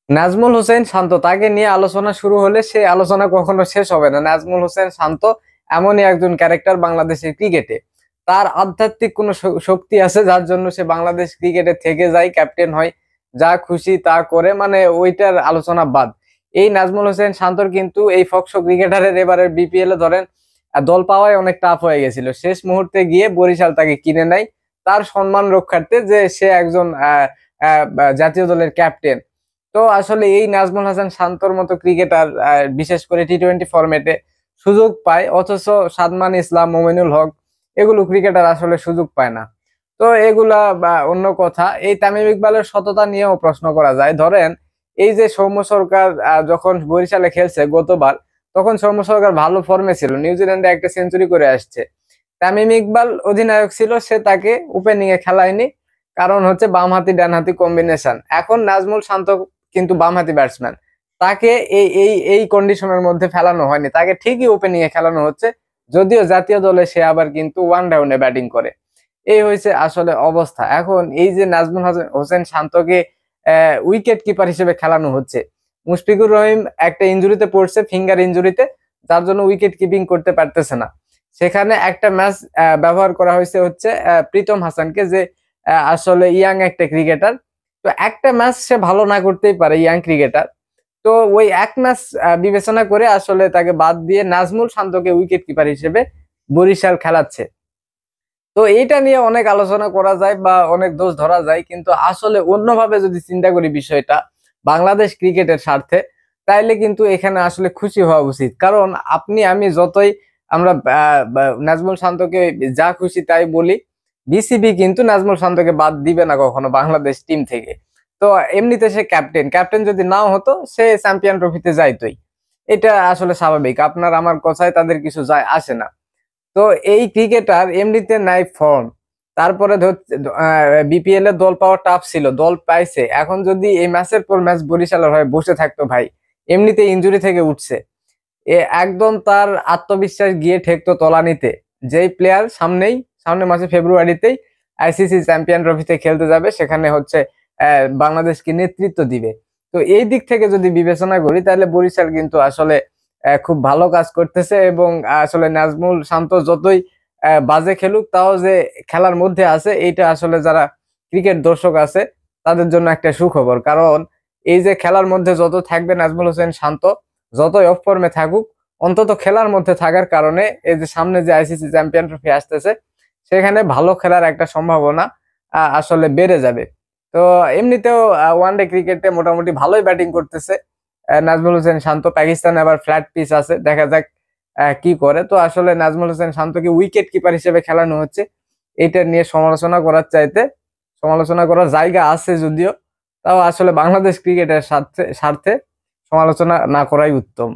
নাজমুল হোসেন শান্ত তাকে নিয়ে আলোচনা শুরু হলে সে আলোচনা কখনো শেষ হবে না। নাজমুল হোসেন শান্ত এমনই একজন ক্যারেক্টার বাংলাদেশের ক্রিকেটে। তার আধ্যাত্মিক কোনো শক্তি আছে যার জন্য সে বাংলাদেশ ক্রিকেটে থেকে যায়, ক্যাপ্টেন হয়, যা খুশি তা করে, মানে ওইটার আলোচনা বাদ। এই নাজমুল হোসেন শান্তর কিন্তু এই ফকশো ক্রিকেটারের এবারের বিপিএল এ ধরেন দল পাওয়াই অনেক টাফ হয়ে গেছিল। শেষ মুহূর্তে গিয়ে বরিশাল তাকে কিনে নেয় তার সম্মান রক্ষার্থে, যে সে একজন জাতীয় দলের ক্যাপ্টেন। তো আসলে এই নাজমুল হাসান শান্তর মতো ক্রিকেটার বিশেষ করে টি-20 ফরম্যাটে সুযোগ পায়, অথচ সাদমান ইসলাম, মোমিনুল হক এগুলো ক্রিকেটার আসলে সুযোগ পায় না। তো এগুলা বা অন্য কথা। এই তামিম ইকবালের সততা নিয়েও প্রশ্ন করা যায়। ধরেন এই যে সৌম্য সরকার যখন বরিশালে খেলছে গতবার, তখন সৌম্য সরকার ভালো ফর্মে ছিল, নিউজিল্যান্ডে একটা সেঞ্চুরি করে আসছে। তামিম ইকবাল অধিনায়ক ছিল, সে তাকে ওপেনিং এ খেলায়নি, কারণ হচ্ছে বামহাতি ডানহাতি কম্বিনেশন। এখন নাজমুল শান্ত কিন্তু বামহাতি ব্যাটসম্যান, তাকে এই এই এই কন্ডিশনের মধ্যে ফেলানো হয়নি, তাকে ঠিকই ওপেনিং এ খেলানো হচ্ছে, যদিও জাতীয় দলে সে আবার কিন্তু ওয়ান ডাউনে ব্যাটিং করে। এই হয়েছে আসলে অবস্থা। এখন এই যে নাজমুল হোসেন শান্তকে উইকেট কিপার হিসেবে খেলানো হচ্ছে, মুশফিকুর রহিম একটা ইনজুরিতে পড়ছে, ফিঙ্গার ইনজুরিতে, যার জন্য উইকেট কিপিং করতে পারতেছে না। সেখানে একটা ম্যাচ ব্যবহার করা হয়েছে হচ্ছে প্রীতম হাসানকে, যে আসলে ইয়াং একটা ক্রিকেটার। তো একটা ম্যাচ সে ভালো না করতেই পারে, ইয়াং ক্রিকেটার। তো ওই এক ম্যাচ বিবেচনা করে আসলে তাকে বাদ দিয়ে নাজমুল শান্তকে উইকেট কিপার হিসেবে বরিশাল খেলাচ্ছে। তো এইটা নিয়ে অনেক আলোচনা করা যায় বা অনেক দোষ ধরা যায়, কিন্তু আসলে অন্যভাবে যদি চিন্তা করি বিষয়টা বাংলাদেশ ক্রিকেটের স্বার্থে, তাইলে কিন্তু এখানে আসলে খুশি হওয়া উচিত। কারণ আপনি আমি যতই আমরা নাজমুল শান্তকে যা খুশি তাই বলি, বিসিবি কিন্তু নাজমুল শান্তকে বাদ দিবে না কখনো বাংলাদেশ টিম থেকে। তো এমনিতে সে ক্যাপ্টেন, ক্যাপ্টেন যদি নাও হতো সে চ্যাম্পিয়ন ট্রফিতে যাইতোই। এটা আসলে স্বাভাবিক, আপনার আমার কথায় তাদের কিছু যায় আসে না। তো এই ক্রিকেটার এমনিতে নাই ফর্ম, তারপরে বিপিএল এর দল পাওয়া টাফ ছিল, দল পাইছে। এখন যদি এই ম্যাচের পর ম্যাচ বরিশালের হয়ে বসে থাকতো ভাই, এমনিতে ইনজুরি থেকে উঠছে, একদম তার আত্মবিশ্বাস গিয়ে ঠেকতো তলানিতে। যেই প্লেয়ার সামনে মাসে ফেব্রুয়ারিতেই আইসিসি চ্যাম্পিয়ন ট্রফিতে খেলতে যাবে, সেখানে হচ্ছে বাংলাদেশকে নেতৃত্ব দিবে। তো এই দিক থেকে যদি বিবেচনা করি, তাহলে বরিশাল কিন্তু আসলে খুব ভালো কাজ করতেছে। এবং আসলে নাজমুল শান্ত যতই বাজে খেলুক, তাও যে খেলার মধ্যে আছে, এইটা আসলে যারা ক্রিকেট দর্শক আছে তাদের জন্য একটা সুখবর। কারণ এই যে খেলার মধ্যে যত থাকবে নাজমুল হোসেন শান্ত, যতই অফ ফর্মে থাকুক, অন্তত খেলার মধ্যে থাকার কারণে এই যে সামনে যে আইসিসি চ্যাম্পিয়ন ট্রফি আসতেছে, সেখানে ভালো খেলার একটা সম্ভাবনা আসলে বেড়ে যাবে। তো এমনিতেও ওয়ানডে ক্রিকেটে মোটামুটি ভালোই ব্যাটিং করতেছে নাজমুল হোসেন শান্ত। পাকিস্তানে আবার ফ্ল্যাট পিচ আছে, দেখা যাক কি করে। তো আসলে নাজমুল হোসেন শান্তকে উইকেট কিপার হিসেবে খেলানো হচ্ছে, এটা নিয়ে সমালোচনা করার চাইতে সমালোচনা করার জায়গা আছে যদিও, তাও আসলে বাংলাদেশ ক্রিকেটের স্বার্থে স্বার্থে সমালোচনা না করাই উত্তম।